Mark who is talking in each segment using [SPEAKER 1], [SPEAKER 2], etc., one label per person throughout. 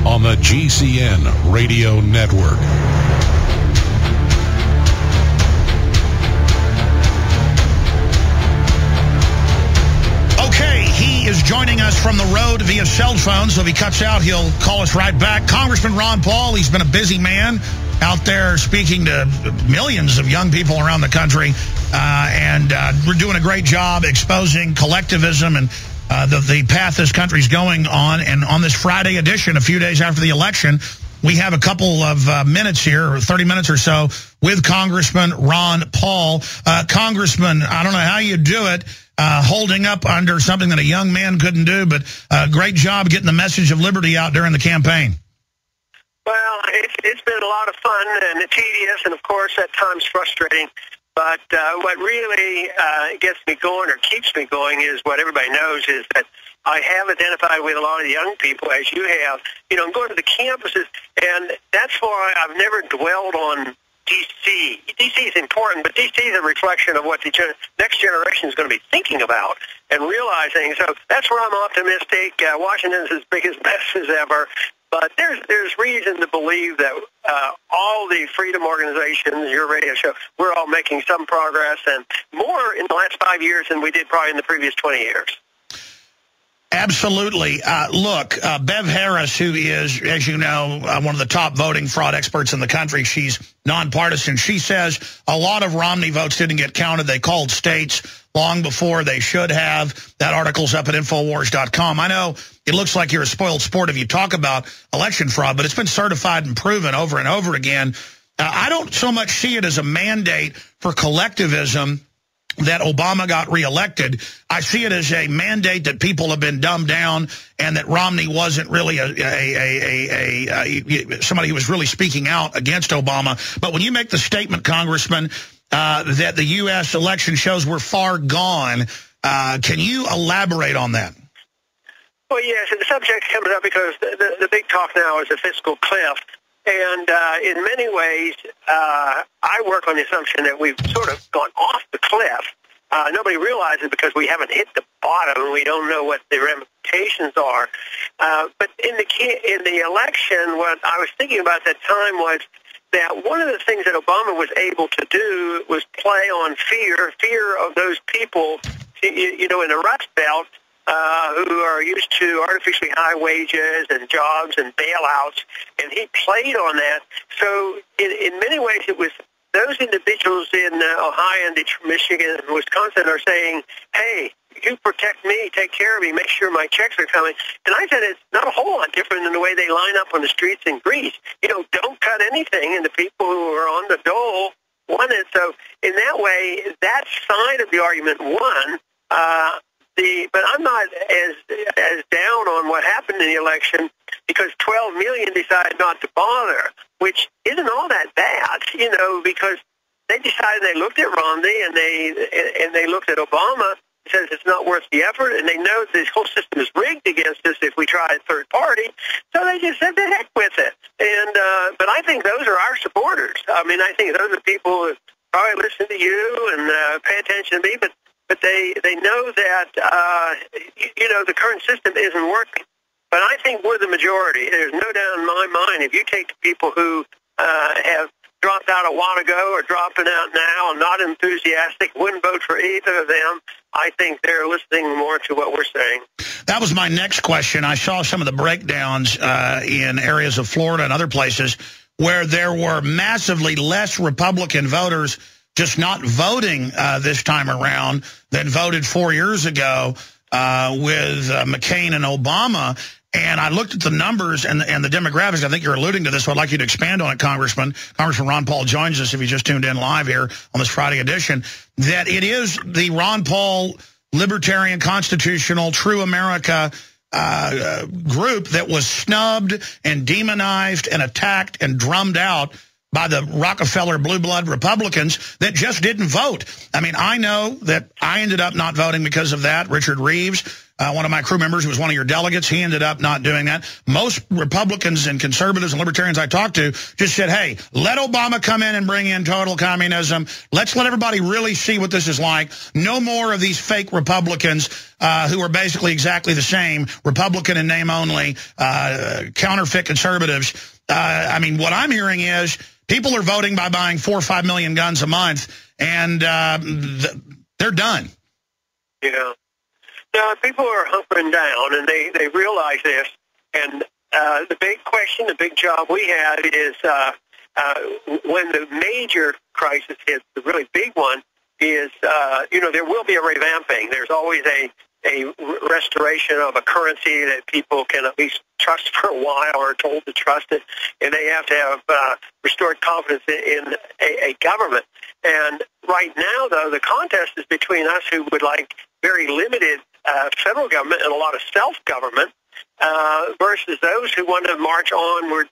[SPEAKER 1] on the GCN Radio Network.
[SPEAKER 2] Okay, he is joining us from the road via cell phone, so if he cuts out, he'll call us right back. Congressman Ron Paul, he's been a busy man out there speaking to millions of young people around the country, and we're doing a great job exposing collectivism and the path this country's going on. And on this Friday edition, a few days after the election, we have a couple of minutes here, or 30 minutes or so, with Congressman Ron Paul. Congressman, I don't know how you do it, holding up under something that a young man couldn't do, but great job getting the message of liberty out during the campaign.
[SPEAKER 3] Well, it's been a lot of fun and tedious, and of course at times frustrating. But what really gets me going or keeps me going is what everybody knows is that I have identified with a lot of young people, as you have, I'm going to the campuses, and that's why I've never dwelled on D.C. D.C. is important, but D.C. is a reflection of what the next generation is going to be thinking about and realizing. So that's where I'm optimistic. Washington's as big as mess as ever. But there's reason to believe that all the freedom organizations, your radio show, we're all making some progress and more in the last 5 years than we did probably in the previous 20 years.
[SPEAKER 2] Absolutely. Look, Bev Harris, who is, as you know, one of the top voting fraud experts in the country, she's nonpartisan. She says a lot of Romney votes didn't get counted. They called states long before they should have. That article's up at Infowars.com. I know it looks like you're a spoiled sport if you talk about election fraud, but it's been certified and proven over and over again. I don't so much see it as a mandate for collectivism that Obama got reelected. I see it as a mandate that people have been dumbed down and that Romney wasn't really somebody who was really speaking out against Obama. But when you make the statement, Congressman, that the U.S. election shows we're far gone, can you elaborate on that?
[SPEAKER 3] Well, yes, the subject comes up because the big talk now is the fiscal cliff. And in many ways, I work on the assumption that we've sort of gone off the cliff. Nobody realizes because we haven't hit the bottom and we don't know what the ramifications are. But in the election, what I was thinking about at that time was that one of the things that Obama was able to do was play on fear of those people, in the Rust Belt, who are used to artificially high wages and jobs and bailouts, and he played on that. So in many ways, it was those individuals in Ohio and Michigan and Wisconsin are saying, hey, you protect me, take care of me, make sure my checks are coming. And I said it's not a whole lot different than the way they line up on the streets in Greece. Don't cut anything, and the people who are on the dole won it. So in that way, that side of the argument won. But I'm not as down on what happened in the election because 12 million decided not to bother, which isn't all that bad, because they decided they looked at Romney and they looked at Obama, says it's not worth the effort, and they know this whole system is rigged against us if we try a third party, so they just said the heck with it. And but I think those are our supporters. I mean, I think those are people who probably listen to you and pay attention to me, but they know that, the current system isn't working. But I think we're the majority. There's no doubt in my mind, if you take the people who have dropped out a while ago or dropping out now and not enthusiastic, wouldn't vote for either of them, I think they're listening more to what we're saying.
[SPEAKER 2] That was my next question. I saw some of the breakdowns in areas of Florida and other places where there were massively less Republican voters just not voting this time around than voted 4 years ago with McCain and Obama. And I looked at the numbers and the demographics. I think you're alluding to this, so I'd like you to expand on it, Congressman. Congressman Ron Paul joins us if you just tuned in live here on this Friday edition, that it is the Ron Paul Libertarian Constitutional True America group that was snubbed and demonized and attacked and drummed out by the Rockefeller blue blood Republicans that just didn't vote. I mean, I know that I ended up not voting because of that. Richard Reeves, one of my crew members who was one of your delegates, he ended up not doing that. Most Republicans and conservatives and libertarians I talked to just said, hey, let Obama come in and bring in total communism. Let's let everybody really see what this is like. No more of these fake Republicans who are basically exactly the same, Republican in name only, counterfeit conservatives. I mean, what I'm hearing is people are voting by buying 4 or 5 million guns a month, and they're done.
[SPEAKER 3] Yeah. Now, people are hunkering down, and they realize this. And the big question, the big job we have is when the major crisis hits, the really big one is, there will be a revamping. There's always a restoration of a currency that people can at least trust for a while or are told to trust it, and they have to have restored confidence in a government. And right now, though, the contest is between us who would like very limited federal government and a lot of self-government versus those who want to march onward.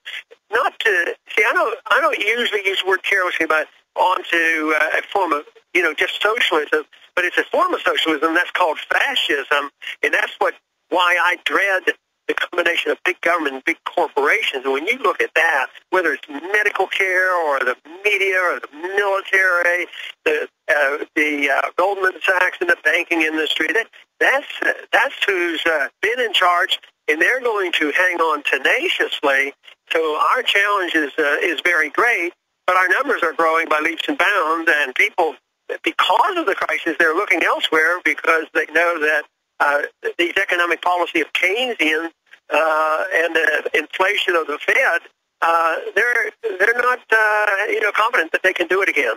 [SPEAKER 3] Not to see, I don't usually use the word carelessly, but onto a form of just socialism. But it's a form of socialism that's called fascism, and that's why I dread the combination of big government and big corporations. And when you look at that, whether it's medical care or the media or the military, the Goldman Sachs and the banking industry, that's who's been in charge, and they're going to hang on tenaciously. So our challenge is very great, but our numbers are growing by leaps and bounds, and people, because of the crisis, they're looking elsewhere because they know that these economic policy of Keynesian and the inflation of the Fed, they're not confident that they can do it again.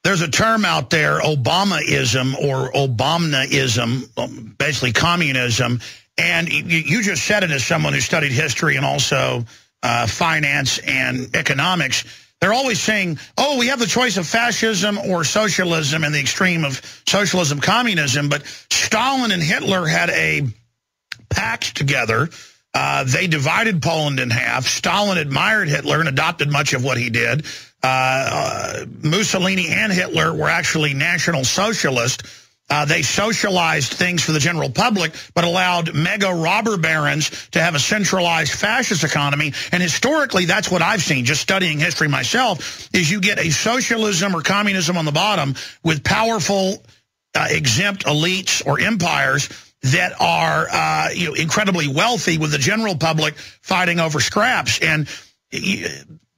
[SPEAKER 2] There's a term out there, Obamaism or Obamaism, basically communism, and you just said it as someone who studied history and also finance and economics. They're always saying, oh, we have the choice of fascism or socialism and the extreme of socialism, communism. But Stalin and Hitler had a pact together. They divided Poland in half. Stalin admired Hitler and adopted much of what he did. Mussolini and Hitler were actually National Socialists. They socialized things for the general public, but allowed mega robber barons to have a centralized fascist economy. And historically, that's what I've seen, just studying history myself, is you get a socialism or communism on the bottom with powerful, exempt elites or empires that are incredibly wealthy, with the general public fighting over scraps. And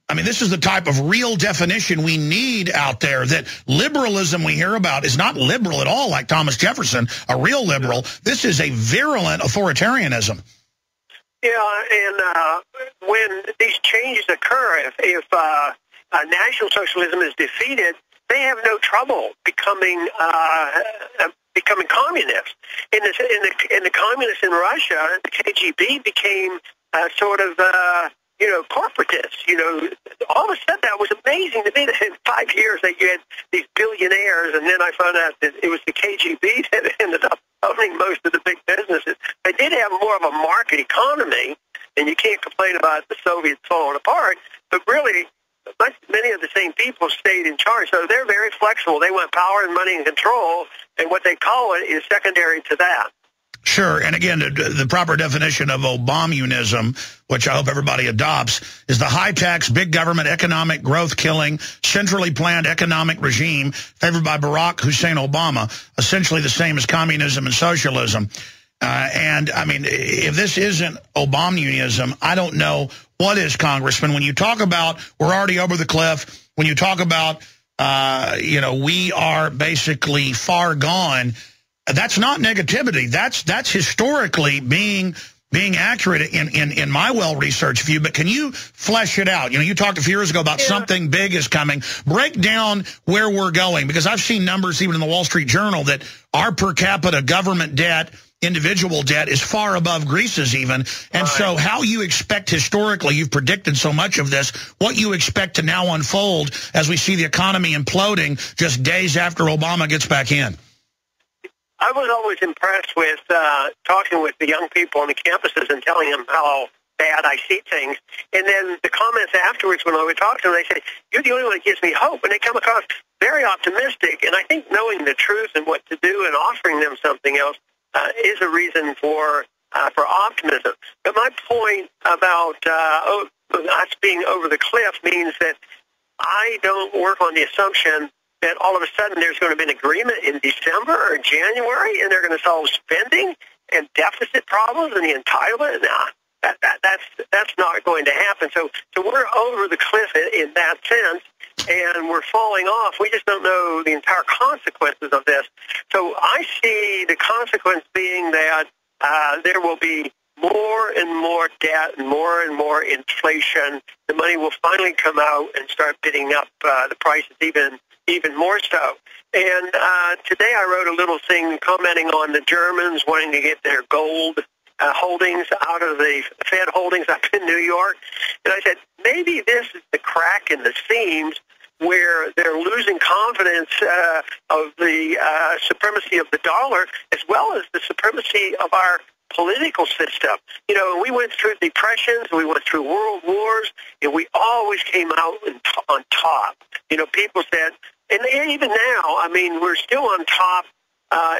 [SPEAKER 2] I mean, this is the type of real definition we need out there, that liberalism we hear about is not liberal at all, like Thomas Jefferson, a real liberal. This is a virulent authoritarianism.
[SPEAKER 3] Yeah, and when these changes occur, if National Socialism is defeated, they have no trouble becoming communists. In the communists in Russia, the KGB became sort of corporatists. All of a sudden, that was amazing to me that in 5 years that you had these billionaires, and then I found out that it was the KGB that ended up owning most of the big businesses. They did have more of a market economy, and you can't complain about the Soviets falling apart, but really, many of the same people stayed in charge, so they're very flexible. They want power and money and control, and what they call it is secondary to that.
[SPEAKER 2] Sure, and again, the proper definition of Obamunism, which I hope everybody adopts, is the high-tax, big government, economic growth-killing, centrally planned economic regime favored by Barack Hussein Obama, essentially the same as communism and socialism. And, I mean, if this isn't Obamunism, I don't know what is, Congressman. When you talk about we're already over the cliff, when you talk about, we are basically far gone, that's not negativity. That's historically being accurate in my well-researched view. But can you flesh it out? You talked a few years ago about something big is coming. Break down where we're going, because I've seen numbers even in the Wall Street Journal that our per capita government debt, individual debt, is far above Greece's even. And so how you expect historically, you've predicted so much of this, what you expect to now unfold as we see the economy imploding just days after Obama gets back in.
[SPEAKER 3] I was always impressed with talking with the young people on the campuses and telling them how bad I see things. And then the comments afterwards when I would talk to them, they say, you're the only one that gives me hope. And they come across very optimistic. And I think knowing the truth and what to do and offering them something else is a reason for optimism. But my point about us being over the cliff means that I don't work on the assumption that all of a sudden there's going to be an agreement in December or January and they're going to solve spending and deficit problems and the entitlement. Nah, that's not going to happen. So we're over the cliff in that sense, and we're falling off. We just don't know the entire consequences of this. So I see the consequence being that there will be more and more debt and more inflation. The money will finally come out and start bidding up the prices even more so. And today I wrote a little thing commenting on the Germans wanting to get their gold holdings out of the Fed holdings up in New York. And I said, maybe this is the crack in the seams where they're losing confidence of the supremacy of the dollar as well as the supremacy of our political system. You know, we went through depressions, we went through world wars, and we always came out on top. You know, people said, and even now, I mean, we're still on top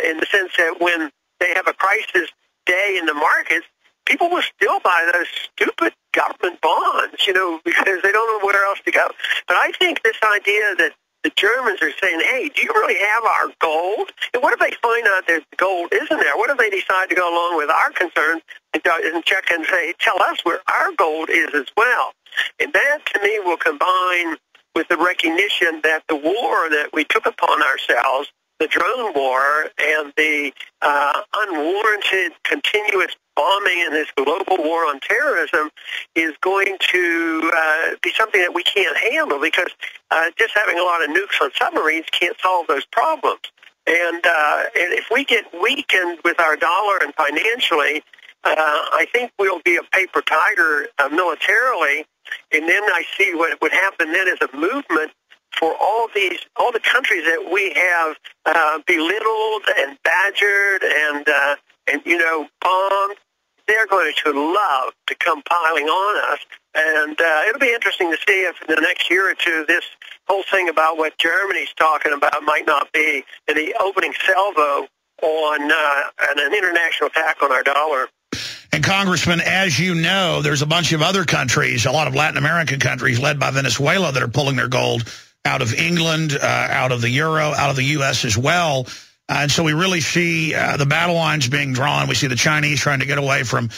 [SPEAKER 3] in the sense that when they have a crisis day in the markets, people will still buy those stupid government bonds, you know, because they don't know where else to go. But I think this idea that the Germans are saying, hey, do you really have our gold? And what if they find out that gold isn't there? What if they decide to go along with our concerns and check and say, tell us where our gold is as well? And that, to me, will combine with the recognition that the war that we took upon ourselves, the drone war and the unwarranted continuous bombing in this global war on terrorism is going to be something that we can't handle because just having a lot of nukes on submarines can't solve those problems. And if we get weakened with our dollar and financially, I think we'll be a paper tiger militarily. And then I see what would happen then is a movement for all the countries that we have belittled and badgered and you know, bombed. They're going to love to come piling on us. And it'll be interesting to see if in the next year or two this whole thing about what Germany's talking about might not be the opening salvo on an international attack on our dollar.
[SPEAKER 2] And Congressman, as you know, there's a bunch of other countries, a lot of Latin American countries led by Venezuela that are pulling their gold out of England, out of the euro, out of the U.S. as well. And so we really see the battle lines being drawn. We see the Chinese trying to get away from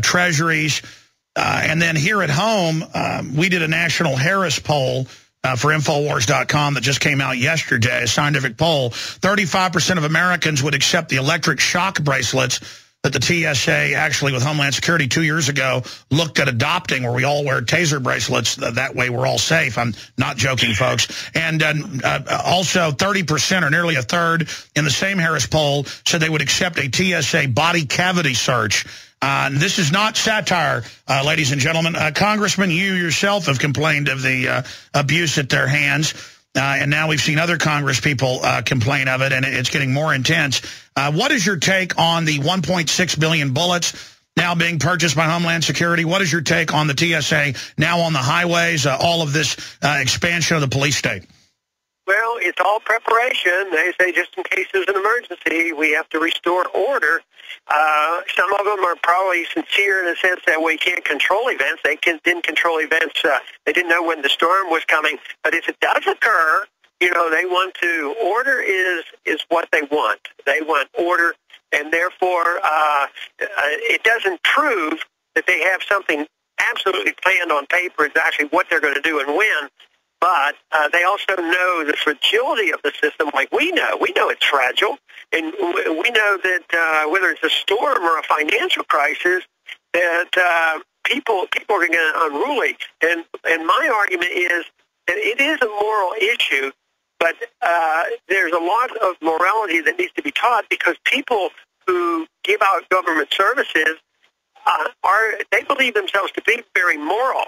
[SPEAKER 2] treasuries. And then here at home, we did a National Harris poll for Infowars.com that just came out yesterday, a scientific poll. 35% of Americans would accept the electric shock bracelets that the TSA, actually with Homeland Security 2 years ago, looked at adopting, where we all wear taser bracelets. That way we're all safe. I'm not joking, folks. And also 30%, or nearly a third, in the same Harris poll, said they would accept a TSA body cavity search. This is not satire, ladies and gentlemen. Congressman, you yourself have complained of the abuse at their hands. And now we've seen other Congress people complain of it, and it's getting more intense. What is your take on the 1.6 billion bullets now being purchased by Homeland Security? What is your take on the TSA now on the highways, all of this expansion of the police state?
[SPEAKER 3] Well, it's all preparation. They say just in case there's an emergency, we have to restore order. Some of them are probably sincere in the sense that we can't control events. They didn't control events. They didn't know when the storm was coming. But if it does occur, you know, they want to. Order is what they want. They want order, and therefore it doesn't prove that they have something absolutely planned on paper exactly what they're going to do and when. But they also know the fragility of the system, like we know. We know it's fragile, and we know that whether it's a storm or a financial crisis, that people are going to get unruly. And my argument is that it is a moral issue, but there's a lot of morality that needs to be taught because people who give out government services they believe themselves to be very moral.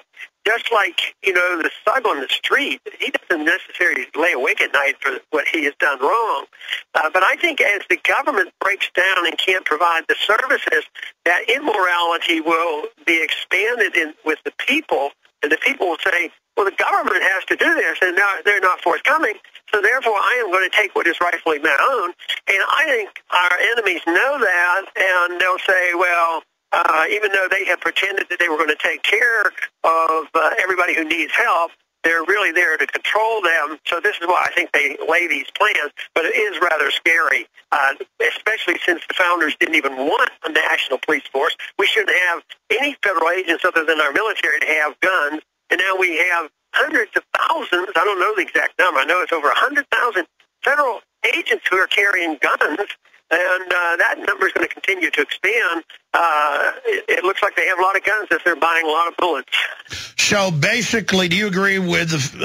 [SPEAKER 3] Just like, you know, the thug on the street, he doesn't necessarily lay awake at night for what he has done wrong. But I think as the government breaks down and can't provide the services, that immorality will be expanded with the people, and the people will say, well, the government has to do this, and now they're not forthcoming, So therefore, I am going to take what is rightfully my own. And I think our enemies know that, and they'll say, well, even though they have pretended that they were going to take care of everybody who needs help, they're really there to control them. So this is why I think they lay these plans. But it is rather scary, especially since the founders didn't even want a national police force. We shouldn't have any federal agents other than our military to have guns. And now we have hundreds of thousands, I don't know the exact number, I know it's over 100,000 federal agents who are carrying guns. And that number is going to continue to expand. It looks like they have a lot of guns if they're buying a lot of bullets.
[SPEAKER 2] So basically, do you agree with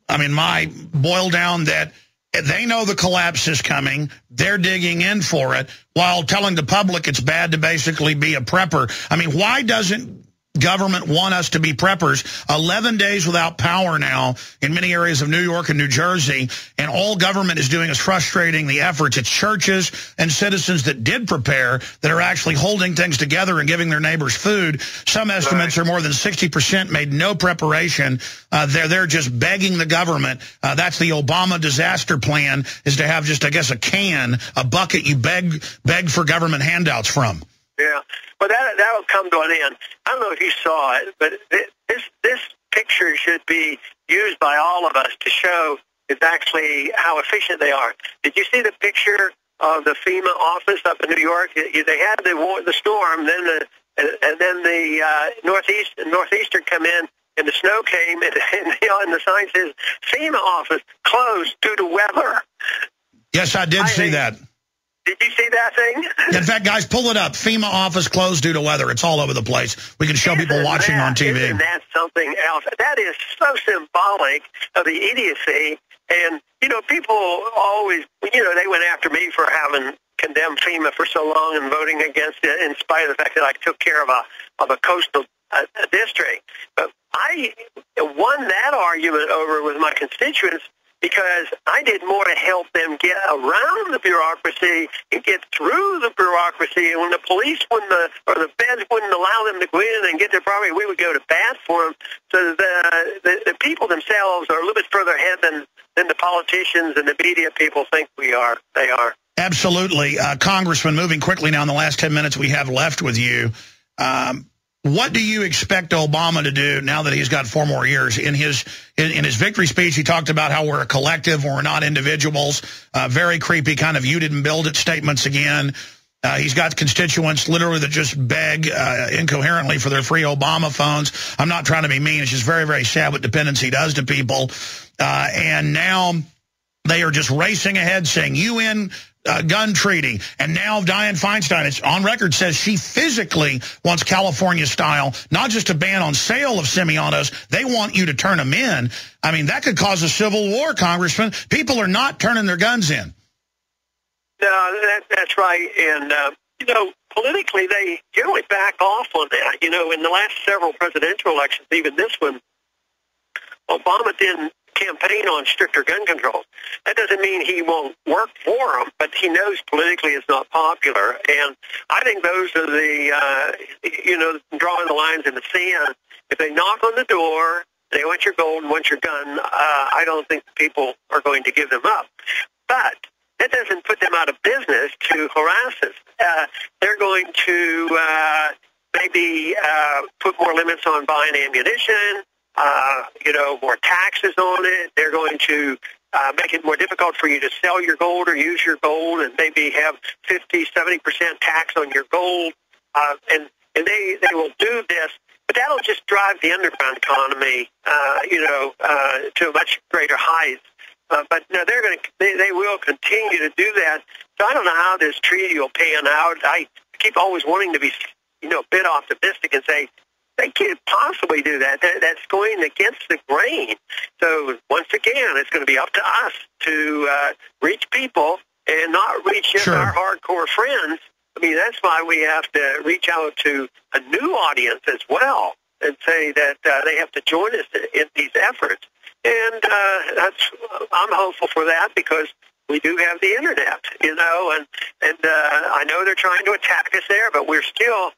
[SPEAKER 2] my boil down that they know the collapse is coming, they're digging in for it, while telling the public it's bad to basically be a prepper? I mean, why doesn't government want us to be preppers? 11 days without power now in many areas of New York and New Jersey, and all government is doing is frustrating the efforts. It's churches and citizens that did prepare that are actually holding things together and giving their neighbors food. Some estimates are more than 60% made no preparation. They're just begging the government. That's the Obama disaster plan, is to have just, I guess, a bucket you beg for government handouts from.
[SPEAKER 3] Yeah. Well, that'll come to an end. I don't know if you saw it, but this picture should be used by all of us to show exactly how efficient they are. Did you see the picture of the FEMA office up in New York? They had the storm, then the northeastern come in, and the snow came, and the sign says FEMA office closed due to weather.
[SPEAKER 2] Yes, I did see that.
[SPEAKER 3] Did you see that thing?
[SPEAKER 2] In fact, guys, pull it up. FEMA office closed due to weather. It's all over the place. We can show people watching on TV.
[SPEAKER 3] Isn't that something else? That is so symbolic of the idiocy. And, people always, they went after me for having condemned FEMA for so long and voting against it in spite of the fact that I took care of a coastal district. But I won that argument over with my constituents because I did more to help them get around the bureaucracy and get through the bureaucracy. And when the police or the feds wouldn't allow them to go in and get their property, we would go to bat for them. So the people themselves are a little bit further ahead than the politicians and the media people think they are.
[SPEAKER 2] Absolutely. Congressman, moving quickly now in the last 10 minutes we have left with you. What do you expect Obama to do now that he's got 4 more years? In his victory speech, he talked about how we're a collective, we're not individuals. Very creepy kind of "you didn't build it" statements again. He's got constituents literally that just beg incoherently for their free Obama phones. I'm not trying to be mean. It's just very, very sad what dependency does to people. And now they are just racing ahead saying UN gun treaty. And now Dianne Feinstein, it's on record, says she physically wants California style, not just a ban on sale of semi-autos. They want you to turn them in. I mean, that could cause a civil war, Congressman. People are not turning their guns in.
[SPEAKER 3] No, that's right. And, politically, they generally back off on that. In the last several presidential elections, even this one, Obama didn't campaign on stricter gun control. That doesn't mean he won't work for them, but he knows politically it's not popular. And I think those are the, drawing the lines in the sand. If they knock on the door, they want your gold and want your gun, I don't think the people are going to give them up. But that doesn't put them out of business to harass us. They're going to maybe put more limits on buying ammunition, more taxes on it. They're going to make it more difficult for you to sell your gold or use your gold, and maybe have 50-70% tax on your gold. And they will do this, but that'll just drive the underground economy, to a much greater height. But no, they will continue to do that. So I don't know how this treaty will pan out. I keep always wanting to be, a bit optimistic and say, they can't possibly do that. That's going against the grain. So once again, it's going to be up to us to reach people and not reach just our hardcore friends. I mean, that's why we have to reach out to a new audience as well and say that they have to join us in these efforts. And I'm hopeful for that because we do have the internet, and I know they're trying to attack us there, but we're still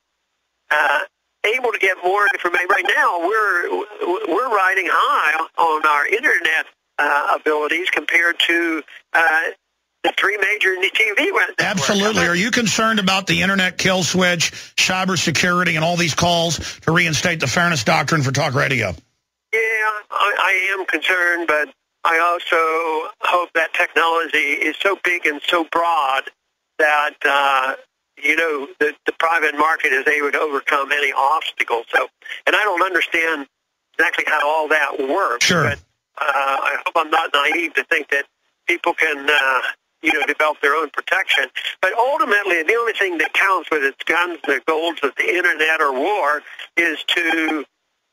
[SPEAKER 3] able to get more information. Right now, we're riding high on our internet abilities compared to the three major TV networks.
[SPEAKER 2] Absolutely. Are you concerned about the internet kill switch, cybersecurity, and all these calls to reinstate the fairness doctrine for talk radio?
[SPEAKER 3] Yeah, I am concerned, but I also hope that technology is so big and so broad that, the private market is able to overcome any obstacles. So, and I don't understand exactly how all that works.
[SPEAKER 2] Sure.
[SPEAKER 3] But I hope I'm not naive to think that people can, develop their own protection. But ultimately, the only thing that counts with its guns, the goals of the internet or war, is to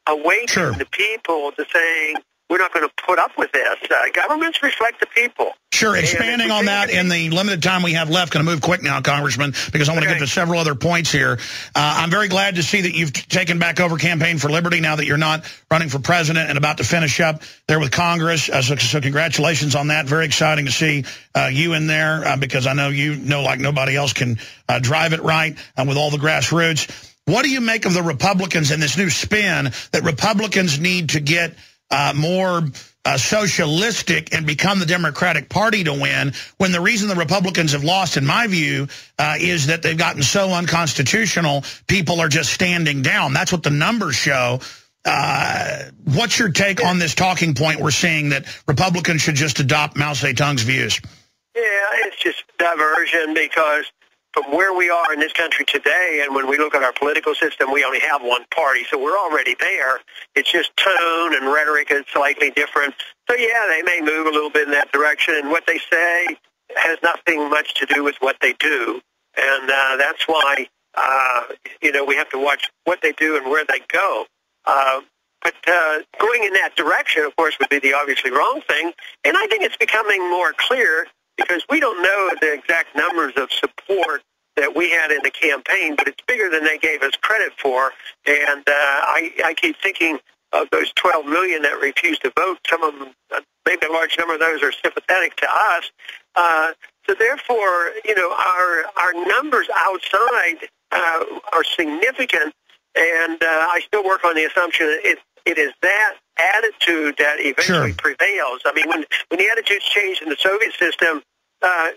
[SPEAKER 3] awaken the people to saying, we're not going to put up with this. Governments reflect the people.
[SPEAKER 2] Sure. Expanding on that in the limited time we have left, going to move quick now, Congressman, because I want to get to several other points here. I'm very glad to see that you've taken back over Campaign for Liberty now that you're not running for president and about to finish up there with Congress. So congratulations on that. Very exciting to see you in there because I know you know like nobody else can drive it right with all the grassroots. What do you make of the Republicans and this new spin that Republicans need to get more socialistic and become the Democratic Party to win, when the reason the Republicans have lost, in my view, is that they've gotten so unconstitutional, people are just standing down. That's what the numbers show. What's your take on this talking point we're seeing that Republicans should just adopt Mao Zedong's views?
[SPEAKER 3] Yeah, it's just diversion because from where we are in this country today, and when we look at our political system, we only have one party, so we're already there. It's just tone and rhetoric is slightly different. So, yeah, they may move a little bit in that direction, and what they say has nothing much to do with what they do. And that's why, we have to watch what they do and where they go. But going in that direction, of course, would be the obviously wrong thing. And I think it's becoming more clear because we don't know the exact numbers of support that we had in the campaign, but it's bigger than they gave us credit for. And I keep thinking of those 12 million that refused to vote. Some of them, maybe a large number of those are sympathetic to us. So therefore, our numbers outside are significant, and I still work on the assumption that it is that attitude that eventually prevails. I mean, when the attitudes changed in the Soviet system,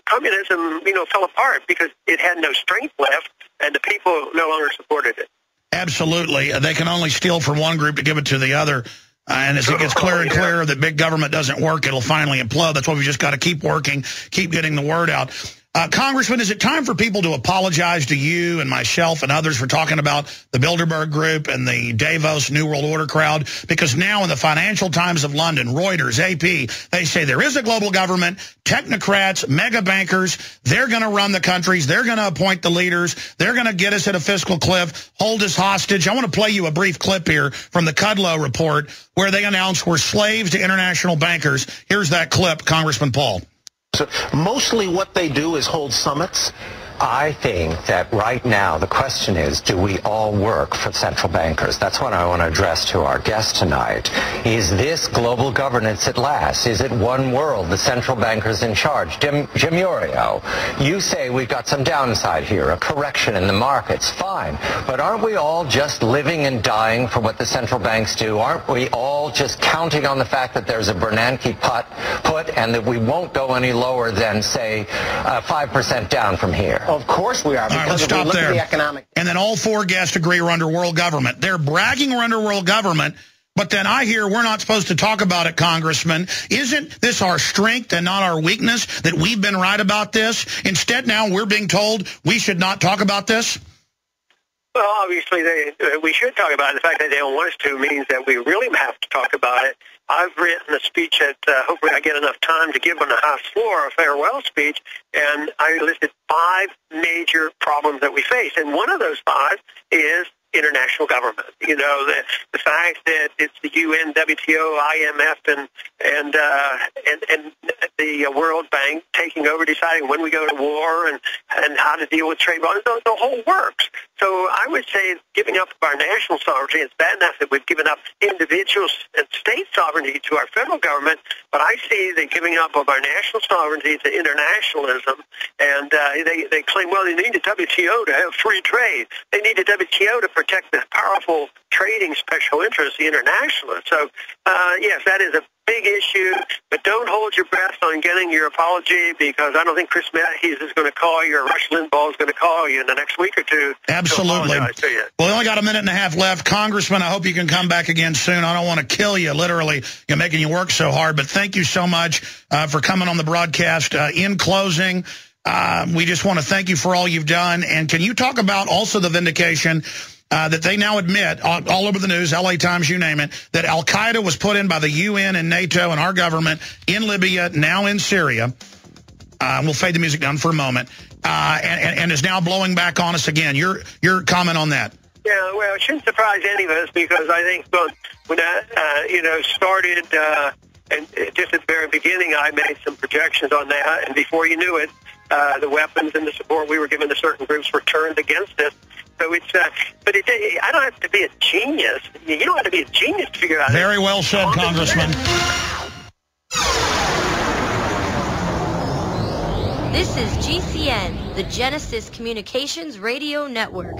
[SPEAKER 3] communism, fell apart because it had no strength left, and the people no longer supported it.
[SPEAKER 2] Absolutely. They can only steal from one group to give it to the other. And as it gets clearer and clearer that big government doesn't work, it'll finally implode. That's why we just got to keep working, keep getting the word out. Congressman, is it time for people to apologize to you and myself and others for talking about the Bilderberg Group and the Davos New World Order crowd? Because now in the Financial Times of London, Reuters, AP, they say there is a global government, technocrats, mega bankers, they're going to run the countries, they're going to appoint the leaders, they're going to get us at a fiscal cliff, hold us hostage. I want to play you a brief clip here from the Kudlow report where they announced we're slaves to international bankers. Here's that clip, Congressman Paul.
[SPEAKER 4] So mostly what they do is hold summits. I think that right now the question is, do we all work for central bankers? That's what I want to address to our guest tonight. Is this global governance at last? Is it one world, the central bankers in charge? Jim Iuorio, you say we've got some downside here, a correction in the markets. Fine. But aren't we all just living and dying for what the central banks do? Aren't we all just counting on the fact that there's a Bernanke put and that we won't go any lower than, say, 5% down from here?
[SPEAKER 5] Of course we are.
[SPEAKER 2] All right, let's stop there. And then all four guests agree we're under world government. They're bragging we're under world government, but then I hear we're not supposed to talk about it, Congressman. Isn't this our strength and not our weakness that we've been right about this? Instead, now we're being told we should not talk about this?
[SPEAKER 3] Well, obviously, we should talk about it. The fact that they don't want us to means that we really have to talk about it. I've written a speech that hopefully I get enough time to give on the House floor, a farewell speech, and I listed 5 major problems that we face. And one of those 5 is international government. The fact that it's the UN, WTO, IMF, and the World Bank taking over, deciding when we go to war and how to deal with trade. The whole works. So I would say giving up our national sovereignty, it's bad enough that we've given up individual and state sovereignty to our federal government, but I see the giving up of our national sovereignty to internationalism, and they claim, well, they need the WTO to have free trade. They need the WTO to protect the powerful trading special interests, the internationalists. So, yes, that is a big issue, but don't hold your breath on getting your apology, because I don't think Chris Matthews is going to call you or Rush Limbaugh is going to call you in the next week or two.
[SPEAKER 2] Absolutely.
[SPEAKER 3] To you.
[SPEAKER 2] Well, we only got a minute and a half left. Congressman, I hope you can come back again soon. I don't want to kill you, literally, making you work so hard, but thank you so much for coming on the broadcast. In closing, we just want to thank you for all you've done. And can you talk about also the vindication that they now admit, all over the news, LA Times, you name it, that Al-Qaeda was put in by the UN and NATO and our government in Libya, now in Syria. We'll fade the music down for a moment. And is now blowing back on us again. Your comment on that?
[SPEAKER 3] Yeah, well, it shouldn't surprise any of us, because I think when that, started, and just at the very beginning, I made some projections on that, and before you knew it, the weapons and the support we were given to certain groups were turned against us. So it's, but I don't have to be a genius. You don't have to be a genius to figure out.
[SPEAKER 2] Very well said, Congressman.
[SPEAKER 5] This is GCN, the Genesis Communications Radio Network.